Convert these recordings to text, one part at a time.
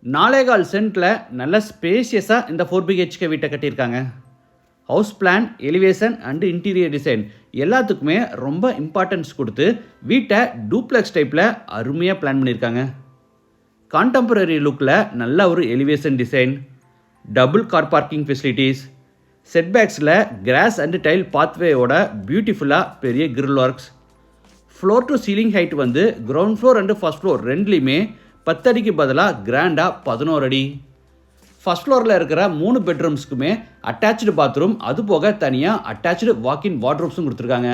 4.25 சென்ட்டில் நல்ல ஸ்பேஷியஸாக இந்த 4 BHK வீட்டை கட்டியிருக்காங்க. House plan, elevation and interior design எல்லாத்துக்குமே ரொம்ப இம்பார்ட்டன்ஸ் கொடுத்து வீட்டை டூப்ளெக்ஸ் டைப்பில் அருமையாக பிளான் பண்ணியிருக்காங்க. கான்டெம்பரரி லுக்கில் நல்ல ஒரு elevation design, double car parking facilities, செட்பேக்ஸில் கிராஸ் அண்டு டைல் பாத்வேயோட பியூட்டிஃபுல்லாக பெரிய grill works, floor to ceiling height வந்து ground floor and first floor ரெண்டுலேயுமே 10 அடிக்கு பதிலாக கிராண்டாக 11 அடி. ஃபர்ஸ்ட் ஃப்ளோரில் இருக்கிற 3 பெட்ரூம்ஸ்க்குமே அட்டாச்சு பாத்ரூம், அது போக தனியாக அட்டாச்சு வாக்கின் வார்ட்ரோப்ஸும் கொடுத்துருக்காங்க.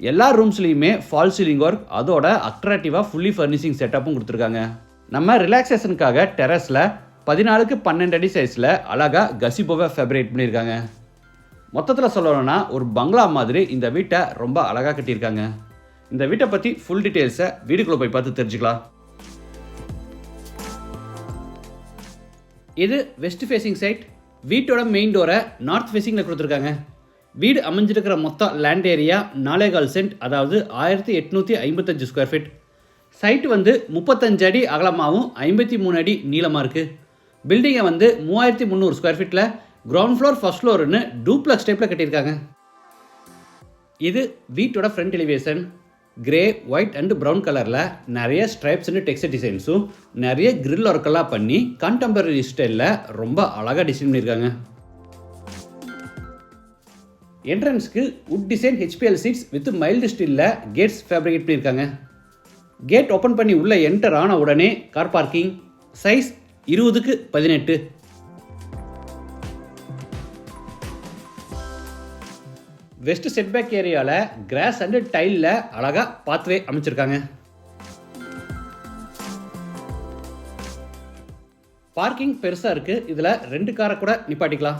எல்லா ரூம்ஸ்லேயுமே ஃபால் சீலிங் ஒர்க், அதோட அட்ராக்டிவாக ஃபுல்லி ஃபர்னிஷிங் செட்டப்பும் கொடுத்துருக்காங்க. நம்ம ரிலாக்ஸேஷனுக்காக டெரஸில் 14க்கு 12 அடி சைஸில் அழகாக கசிபோவை ஃபேப்ரேட் பண்ணியிருக்காங்க. மொத்தத்தில் சொல்லணும்னா ஒரு பங்களா மாதிரி இந்த வீட்டை ரொம்ப அழகாக கட்டியிருக்காங்க. இந்த வீட்டை பற்றி ஃபுல் டீட்டெயில்ஸை வீடுக்குள்ளே போய் பார்த்து தெரிஞ்சுக்கலாம். இது வெஸ்ட் ஃபேசிங் சைட். வீட்டோட மெயின் டோரை நார்த் ஃபேசிங்கில் கொடுத்துருக்காங்க. வீடு அமைஞ்சிருக்கிற மொத்தம் லேண்ட் ஏரியா 4.25 சென்ட், அதாவது 1855 ஸ்கொயர் ஃபீட். சைட்டு வந்து 35 அடி அகலமாகவும் 53 அடி நீளமாக இருக்குது. பில்டிங்கை வந்து 3300 ஸ்கொயர் ஃபீட்டில் கிரவுண்ட் ஃப்ளோர் ஃபர்ஸ்ட் ஃப்ளோர்னு டூப்ளெக்ஸ் டைப்பில் கட்டியிருக்காங்க. இது வீட்டோட front elevation. Grey, white and brown கலரில் நிறைய ஸ்ட்ரைப்ஸ் அண்ட் டெக்ஸ்டர் டிசைன்ஸும் நிறைய கிரில் ஒர்க்கெல்லாம் பண்ணி கான்டெம்பரரி ஸ்டைலில் ரொம்ப அழகாக டிசைன் பண்ணியிருக்காங்க. என்ட்ரன்ஸ்க்கு wood design HPL sheets with mild ஸ்டீலில் கேட்ஸ் ஃபேப்ரிகேட் பண்ணியிருக்காங்க. கேட் ஓப்பன் பண்ணி உள்ளே என்டர் ஆன உடனே கார் பார்க்கிங், சைஸ் 20க்கு 18. வெஸ்ட் செட்பேக் ஏரியாவில் கிராஸ் அண்டு டைலில் அழகாக பாத்வே அமைச்சிருக்காங்க. பார்க்கிங் பெருசாக இருக்குது. இதில் 2 காரை கூட நிப்பாட்டிக்கலாம்.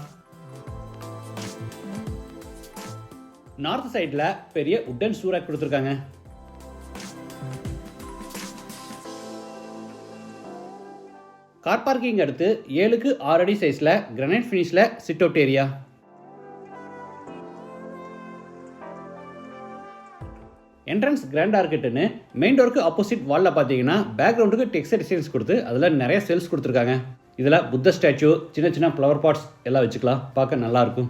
நார்த் சைடில் பெரிய உட்டன் ஸ்டூராக் கொடுத்துருக்காங்க. கார் பார்க்கிங் அடுத்து 7க்கு 6 அடி சைஸில் கிரானைட் ஃபினிஷில் சிட் அவுட் ஏரியா. என்ட்ரன்ஸ் கிராண்டாக இருக்கட்டுன்னு மெயின் டோருக்கு ஆப்போசிட் வாலில் பார்த்தீங்கன்னா பேக்ரவுண்டுக்கு டெக்ஸ்டர் டிசைன்ஸ் கொடுத்து அதில் நிறைய செல்ஸ் கொடுத்துருக்காங்க. இதில் புத்த ஸ்டாச்சு, சின்ன சின்ன ஃப்ளவர் பாட்ஸ் எல்லாம் வச்சுக்கலாம். பார்க்க நல்லாயிருக்கும்.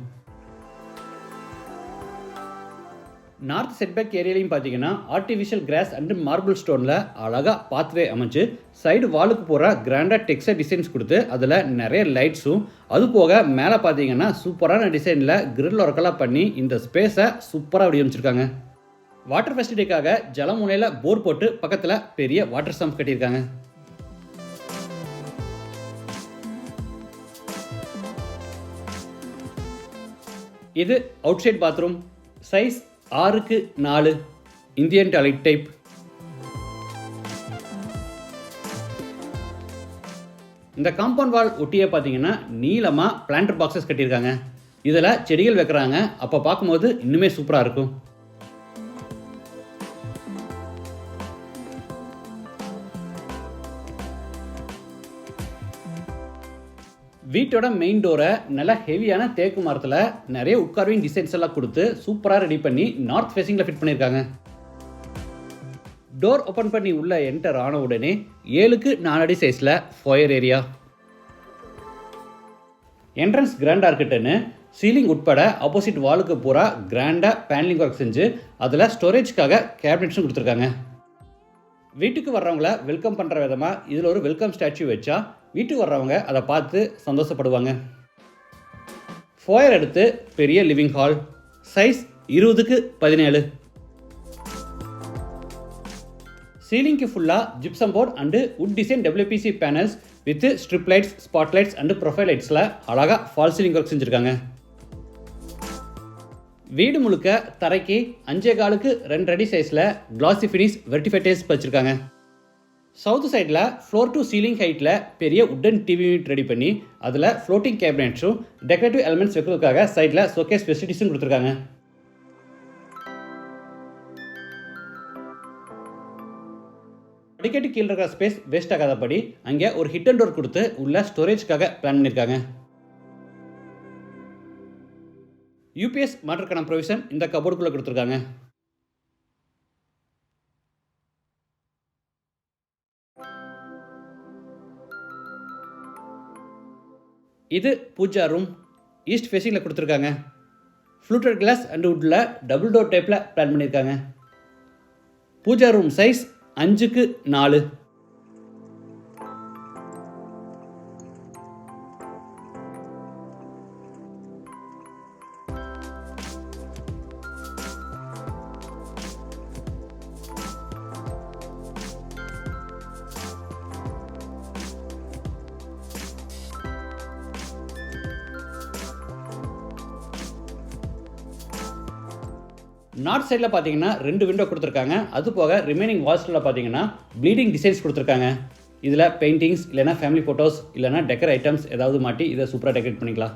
நார்த் செட்பேக் ஏரியாலையும் பார்த்தீங்கன்னா ஆர்டிஃபிஷியல் கிராஸ் அண்ட் மார்பிள் ஸ்டோனில் அழகாக பாத்வே அமைச்சு சைடு வாலுக்கு போகிற கிராண்டாக டெக்ஸ்டர் டிசைன்ஸ் கொடுத்து அதில் நிறைய லைட்ஸும், அது போக மேலே பார்த்தீங்கன்னா சூப்பரான டிசைனில் கிரில் ஒர்க்கெல்லாம் பண்ணி இந்த ஸ்பேஸை சூப்பராக வடிவமைச்சிருக்காங்க. வாட்டர் ஃபெசிலிட்டிக்காக ஜலமுனையில் போர் போட்டு பக்கத்தில் பெரிய வாட்டர் சம்ப் கட்டியிருக்காங்க. இது அவுட் சைட் பாத்ரூம். சைஸ் 6க்கு 4, இந்தியன் டாய்லெட் டைப். இந்த காம்பவுண்ட் வால் ஒட்டியே பார்த்தீங்கன்னா நீளமாக பிளான்டர் பாக்ஸஸ் கட்டியிருக்காங்க. இதில் செடிகள் வைக்கிறாங்க. அப்போ பார்க்கும்போது இன்னுமே சூப்பராக இருக்கும். வீட்டோட மெயின் டோரை நல்ல ஹெவியான தேக்கு மரத்தில் நிறைய உட்கார்விங் டிசைன்ஸ் எல்லாம் கொடுத்து சூப்பராக ரெடி பண்ணி நார்த் ஃபேசிங்கில் ஃபிட் பண்ணியிருக்காங்க. டோர் ஓப்பன் பண்ணி உள்ள என்டர் ஆன உடனே 7க்கு 4 அடி சைஸில் ஃபோயர் ஏரியா. என்ட்ரன்ஸ் கிராண்டாக இருக்கட்டுன்னு சீலிங் உட்பட ஆப்போசிட் வாலுக்கு பூரா கிராண்டாக பேனலிங் ஒர்க் செஞ்சு அதில் ஸ்டோரேஜ்க்காக கேபினட்ஸும் கொடுத்துருக்காங்க. வீட்டுக்கு வர்றவங்கள வெல்கம் பண்ணுற விதமாக இதில் ஒரு வெல்கம் ஸ்டாச்சு வச்சா வீட்டுக்கு வர்றவங்க அதை பார்த்து சந்தோஷப்படுவாங்க. ஃபோயர் எடுத்து பெரிய லிவிங் ஹால். சைஸ் 20க்கு 17. சீலிங்க்கு ஃபுல்லாக gypsum board and wood design WPC panels with strip lights, spot lights and profile லைட்ஸில் அழகாக ஃபால் சீலிங் ஒர்க் செஞ்சுருக்காங்க. வீடு முழுக்க தரைக்கு 5.25க்கு 2 அடி சைஸில் கிளாசி ஃபினிஷ் வெர்டிஃபை டைல்ஸ் வச்சுருக்காங்க. சவுத் சைடில் ஃப்ளோர் டு சீலிங் ஹைட்டில் பெரிய உட்டன் டிவி யூனிட் ரெடி பண்ணி அதில் ஃப்ளோட்டிங் கேபினட்ஸும் டெக்கரேட்டிவ் எலிமெண்ட்ஸ் வைக்கிறதுக்காக சைடில் ஷோகேஸ் ஃபெசிலிட்டிஸும் கொடுத்துருக்காங்க. படிக்கட்டு கீழே இருக்கிற ஸ்பேஸ் வேஸ்ட் ஆகாதபடி அங்கே ஒரு ஹிட் அண்ட் டோர் கொடுத்து உள்ள ஸ்டோரேஜ்க்காக பிளான் பண்ணியிருக்காங்க. யூபிஎஸ் மாற்றுக்கான ப்ரொவிஷன் இந்த கபோர்டுக்குள்ளே கொடுத்துருக்காங்க. இது பூஜா ரூம். ஈஸ்ட் ஃபேஸிங்கில் கொடுத்துருக்காங்க. ஃப்ளூட்டட் கிளாஸ் அண்ட் வுட்டில் டபுள் டோர் டைப்பில் பிளான் பண்ணியிருக்காங்க. Puja room size 5x4. North சைடில் பார்த்தீங்கன்னா 2 விண்டோ கொடுத்துருக்காங்க. அது போக ரிமைனிங் வால்ஸில் பார்த்தீங்கன்னா ப்ளீடிங் டிசைன்ஸ் கொடுத்துருக்காங்க. இதில் பெயிண்டிங்ஸ் இல்லைனா ஃபேமிலி ஃபோட்டோஸ் இல்லைனா டெக்கர் ஐட்டம்ஸ் ஏதாவது மாட்டி இதை சூப்பராக டெக்கரேட் பண்ணிக்கலாம்.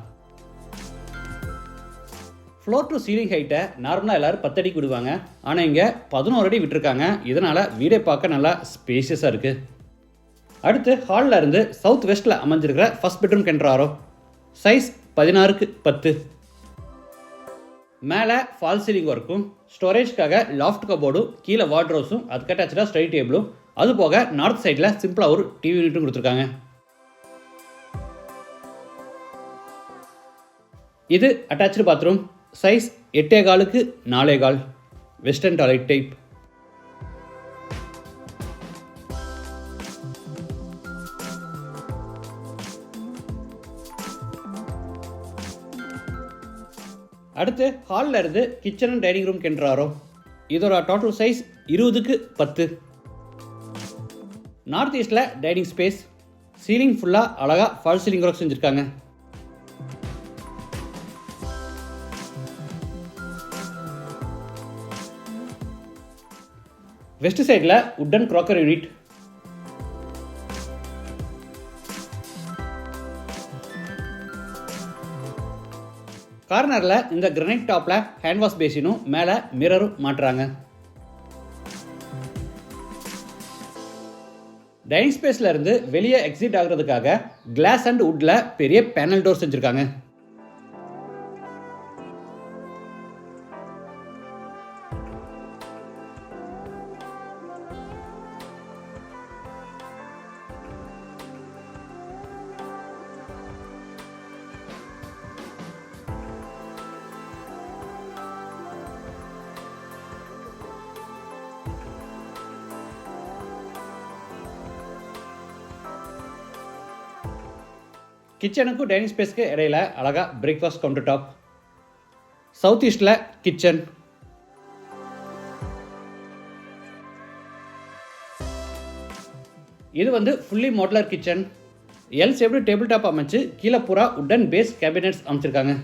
ஃப்ளோர் டு சீலிங் ஹைட்டை நார்மலாக எல்லோரும் 10 அடிக்கு விடுவாங்க. ஆனால் இங்கே 11 அடி விட்டுருக்காங்க. இதனால் வீடே பார்க்க நல்லா ஸ்பேஷியஸாக இருக்குது. அடுத்து ஹாலில் இருந்து சவுத் வெஸ்ட்டில் அமைஞ்சிருக்கிற ஃபர்ஸ்ட் பெட்ரூம் கென்ட்ராரோ. Size 16x10. மேலே ஃபால் சீலிங் ஒர்க்கும் ஸ்டோரேஜ்க்காக லாஃப்ட் கபோர்டும் கீழே வார்ட்ரோப்ஸும் அதுக்கு அட்டாச்சாக ஸ்ட்ரைட் டேபிளும் அது போக நார்த் சைடில் சிம்பிளாக ஒரு டிவி யூனிட்டும் கொடுத்துருக்காங்க. இது attach bathroom. Size 8.25x4. Western toilet type. அடுத்து ஹாலில் இருந்து கிச்சன் அண்ட் டைனிங் ரூம் கென்ட்ராரோ. இதோட டோட்டல் சைஸ் 20x10. நார்த் ஈஸ்டில் டைனிங் ஸ்பேஸ். சீலிங் ஃபுல்லாக அழகாக ஃபால் சீலிங் ஒர்க் செஞ்சுருக்காங்க. வெஸ்ட் சைடில் வுட்டன் க்ராக்கர் யூனிட். கார்னரில் இந்த கிரானைட் டாப்பில் ஹேண்ட் வாஷ் பேசினும் மேலே மிரரும் மாட்டுறாங்க. டைனிங் ஸ்பேஸில் இருந்து வெளியே எக்ஸிட் ஆகுறதுக்காக கிளாஸ் அண்ட் வுட்டில் பெரிய பேனல் டோர் செஞ்சுருக்காங்க. கிச்சனுக்கும் டைனிங் ஸ்பேஸ்க்கு இடையில அழகாக பிரேக்ஃபாஸ்ட் கவுண்டர் டாப். சவுத் ஈஸ்டில் கிச்சன். இது வந்து fully modular kitchen. L shaped table top அமைச்சு கீழே பூரா உட்டன் பேஸ் கேபினெட்ஸ் அமைச்சிருக்காங்க.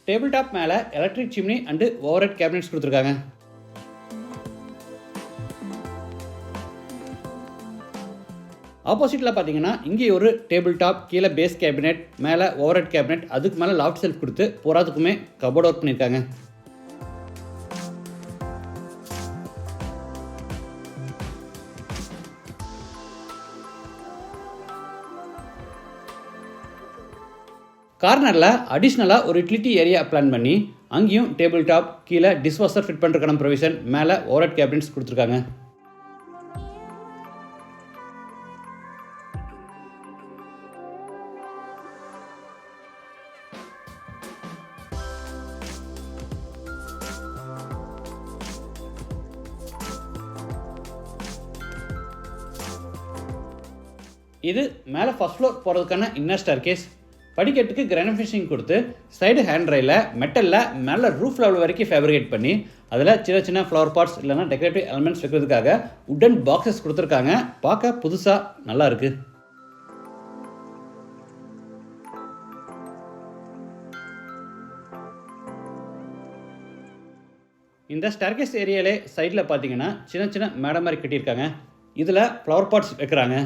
டேபிள் டாப் மேலே electric chimney and overhead cabinets கொடுத்துருக்காங்க. ஆப்போசிட்டில் பார்த்தீங்கன்னா இங்கே ஒரு டேபிள் டாப், கீழே பேஸ் கேபினெட், மேலே ஓவர்ஹெட் கேபினெட், அதுக்கு மேலே லாஃப்ட் செல்ஃப் கொடுத்து போராதுக்குமே கபோர்ட் ஒர்க் பண்ணியிருக்காங்க. கார்னரில் அடிஷ்னலாக ஒரு யூட்டிலிட்டி ஏரியா பிளான் பண்ணி அங்கேயும் டேபிள் டாப், கீழே டிஷ்வாஷர் ஃபிட் பண்ணுறதுக்கான ப்ரொவிஷன், மேலே ஓவர்ஹெட் கேபினெட்ஸ் கொடுத்துருக்காங்க. இது மேலே ஃபர்ஸ்ட் ஃப்ளோர் போகிறதுக்கான இன்னர் ஸ்டேர்கேஸ். படிக்கட்டுக்கு கிரானைட் ஃபினிஷிங் கொடுத்து சைடு ஹேண்ட் ரையில் மெட்டலில் மேலே ரூஃப் லெவல் வரைக்கும் ஃபேப்ரிகேட் பண்ணி அதில் சின்ன சின்ன ஃப்ளவர் பாட்ஸ் இல்லைனா டெக்கரேட்டிவ் எலமெண்ட்ஸ் வைக்கிறதுக்காக உட்டன் பாக்ஸஸ் கொடுத்துருக்காங்க. பார்க்க புதுசாக நல்லா இருக்குது. இந்த ஸ்டேர்கேஸ் ஏரியாலே சைடில் பார்த்தீங்கன்னா சின்ன சின்ன மேடை மாதிரி கட்டியிருக்காங்க. இதில் ஃப்ளவர் பாட்ஸ் வைக்கிறாங்க.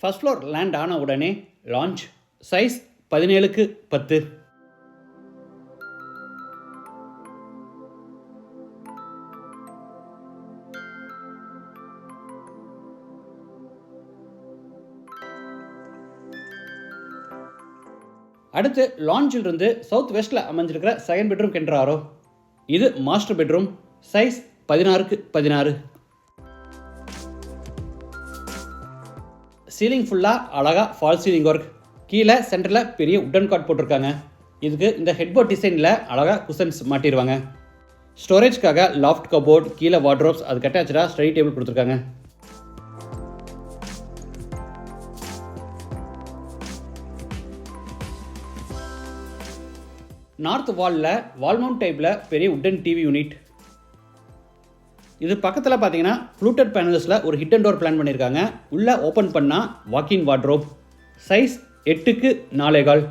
ஃபர்ஸ்ட் ஃப்ளோர் லேண்ட் ஆன உடனே லான்ச். Size 17x10. அடுத்து லான்ஜில் இருந்து சவுத் வெஸ்ட்டில் அமைஞ்சிருக்கிற செகண்ட் பெட்ரூம் கென்றாரோ. இது master bedroom, size 16x16. Ceiling ஃபுல்லாக அழகாக ஃபால் சீலிங் ஒர்க். கீழே சென்டரில் பெரிய உட்டன் காட் போட்டிருக்காங்க. இதுக்கு இந்த ஹெட்போர்ட் டிசைனில் அழகாக குஷன்ஸ் மாட்டிடுவாங்க. ஸ்டோரேஜ்க்காக லாஃப்ட் கபோர்ட், கீழே வார்ட்ரோப்ஸ், அதுக்கு அட்டாச்சாக ஸ்டடி டேபிள் கொடுத்துருக்காங்க. நார்த் வாலில் வால் மவுண்ட் டைப்பில் பெரிய உட்டன் டிவி யூனிட். இது பக்கத்தில் பார்த்தீங்கன்னா ஃப்ளூட்டட் பேனல்ஸில் ஒரு ஹிடன் டோர் பிளான் பண்ணியிருக்காங்க. உள்ளே ஓப்பன் பண்ணால் வாக்கின் வார்ட்ரோப், சைஸ் 8x4.25.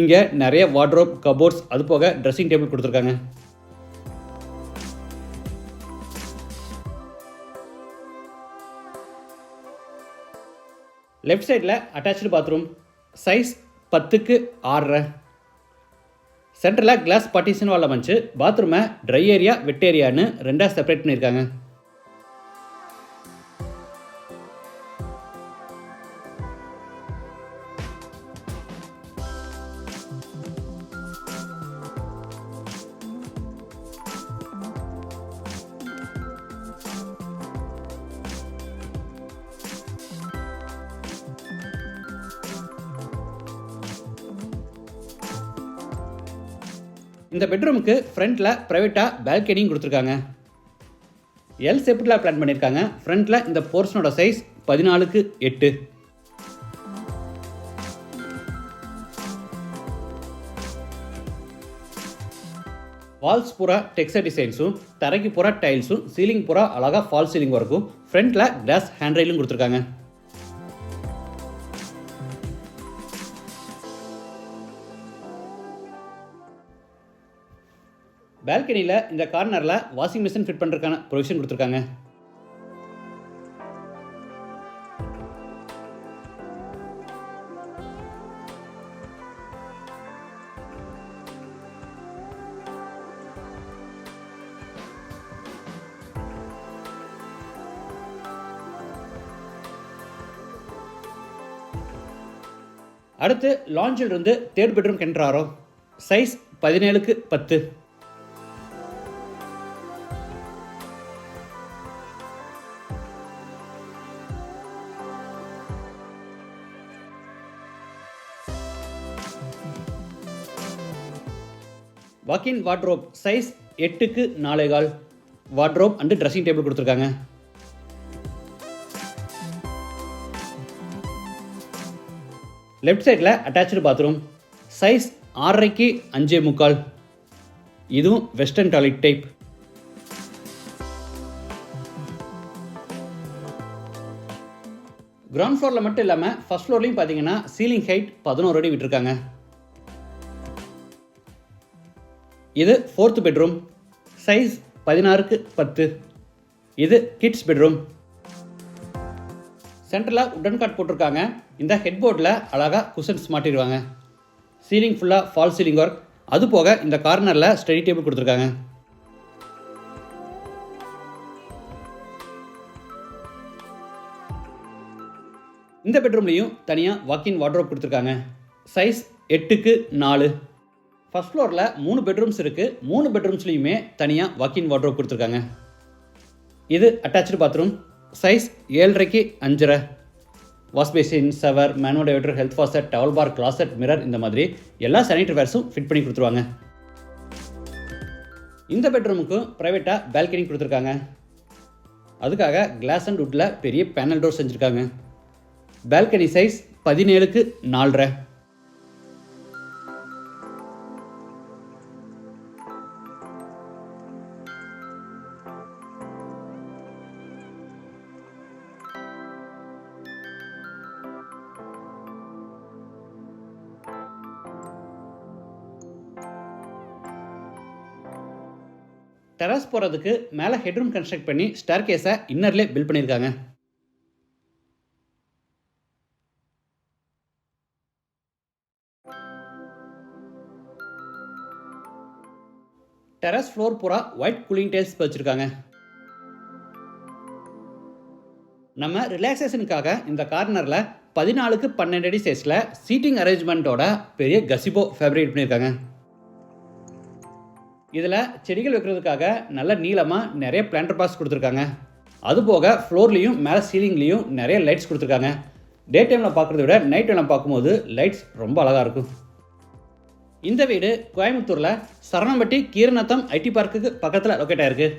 இங்கே நிறைய வார்ட்ரோப், கபோர்ட்ஸ், அது போக ட்ரெஸ்ஸிங் டேபிள் கொடுத்துருக்காங்க. லெஃப்ட் சைடில் அட்டாச்சு பாத்ரூம், சைஸ் 10x6.5. சென்டரில் கிளாஸ் பார்ட்டிஷன் வால் அமைச்சு பாத்ரூமை ட்ரை ஏரியா, வெட் ஏரியான்னு ரெண்டாக செப்பரேட் பண்ணியிருக்காங்க. இந்த பெட்ரூமுக்கு ஃப்ரண்ட்டில் ப்ரைவேட்டாக பால்கனியும் கொடுத்துருக்காங்க. எல் ஷேப்பில் பிளான் பண்ணியிருக்காங்க. ஃப்ரண்ட்டில் இந்த போர்ஷனோட சைஸ் 14x8. வால்ஸ் பூரா டெக்ஸ்டர் டிசைன்ஸும், தரைக்கு பூரா டைல்ஸும், சீலிங் பூரா அழகாக ஃபால் சீலிங் ஒர்க்கும், ஃப்ரண்ட்டில் கிளாஸ் ஹேண்ட் ரெயிலும் கொடுத்துருக்காங்க. பால்கனியில் இந்த கார்னரில் வாஷிங் மிஷின் ஃபிட் பண்ணுறதுக்கான ப்ரொவிஷன் கொடுத்துருக்காங்க. அடுத்து லான்ஜில் இருந்து தேர்ட் பெட்ரூம் கென்றாரோ, size 17x10. Walk in wardrobe, size 8x4.25. Wardrobe and dressing table கொடுத்துருக்காங்க. லெஃப்ட் சைடில் அட்டாச்சு பாத்ரூம், சைஸ் 6x5.25. இதுவும் வெஸ்டர்ன் டாய்லெட் டைப். கிரவுண்ட் ஃப்ளோரில் மட்டும் இல்லாமல் ஃபர்ஸ்ட் ஃப்ளோர்லையும் பார்த்தீங்கன்னா சீலிங் ஹைட் 11 அடி விட்டுருக்காங்க. இது ஃபோர்த் பெட்ரூம், சைஸ் 16x10. இது கிட்ஸ் பெட்ரூம். சென்டரில் உட்டன் காட் போட்டிருக்காங்க. இந்த ஹெட்போர்டில் அழகாக குஷன்ஸ் மாட்டிடுவாங்க. சீலிங் ஃபுல்லாக ஃபால் சீலிங் ஒர்க். அது போக இந்த கார்னரில் ஸ்டடி டேபிள் கொடுத்துருக்காங்க. இந்த பெட்ரூம்லேயும் தனியாக வாக்கின் வார்ட்ரோப் கொடுத்துருக்காங்க. Size 8x4. ஃபர்ஸ்ட் ஃப்ளோரில் 3 பெட்ரூம்ஸ் இருக்குது. 3 பெட்ரூம்ஸ்லையுமே தனியாக வாக்கின் வார்ட்ரோப் கொடுத்துருக்காங்க. இது attach bathroom, size 7.5x5. Wash basin, shower, manual diverter, health faucet, towel bar, closet, mirror, இந்த மாதிரி எல்லா சானிட்டரி வேர்ஸும் ஃபிட் பண்ணி கொடுத்துருவாங்க. இந்த பெட்ரூமுக்கும் ப்ரைவேட்டாக பால்கனி கொடுத்துருக்காங்க. அதுக்காக கிளாஸ் அண்ட் வுட்டில் பெரிய பேனல் டோர் செஞ்சுருக்காங்க. Balcony size 17x4.5. டெரஸ் போகிறதுக்கு மேலே ஹெட்ரூம் கன்ஸ்ட்ரக்ட் பண்ணி ஸ்டேர் கேஸை இன்னர்லேயே பில்ட் பண்ணியிருக்காங்க. டெரஸ் ஃப்ளோர் பூரா ஒயிட் கூலிங் டைல்ஸ் வச்சுருக்காங்க. நம்ம ரிலாக்ஸேஷனுக்காக இந்த கார்னரில் 14க்கு 12 அடி சைஸில் சீட்டிங் அரேஞ்ச்மெண்ட்டோட பெரிய கசிபோ ஃபேப்ரிகேட் பண்ணியிருக்காங்க. இதில் செடிகள் வைக்கிறதுக்காக நல்ல நீளமாக நிறைய பிளான்டர் பாக்ஸ் கொடுத்துருக்காங்க. அதுபோக ஃப்ளோர்லேயும் மேலே சீலிங்லேயும் நிறைய லைட்ஸ் கொடுத்துருக்காங்க. டே டைமில் பார்க்குறத விட நைட் டைமில் பார்க்கும்போது லைட்ஸ் ரொம்ப அழகாக இருக்கும். இந்த வீடு கோயம்புத்தூரில் சரணம்பட்டி கீரநத்தம் ஐடி பார்க்குக்கு பக்கத்தில் லொக்கேட் ஆயிருக்கு.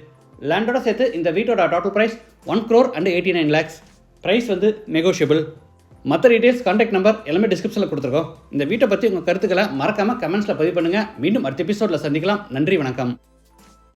லேண்டோட சேர்த்து இந்த வீட்டோட total price 1,89 lakhs. Price negotiable. மற்ற டீட்டெயில்ஸ், கான்டாக்ட் நம்பர் எல்லாமே டிஸ்கிரிப்ஷனில் கொடுத்துருக்கோம். இந்த வீட்டை பற்றி உங்கள் கருத்துக்களை மறக்காமல் கமெண்ட்ஸில் பதிவு பண்ணுங்கள். மீண்டும் அடுத்த எபிசோடில் சந்திக்கலாம். நன்றி, வணக்கம்.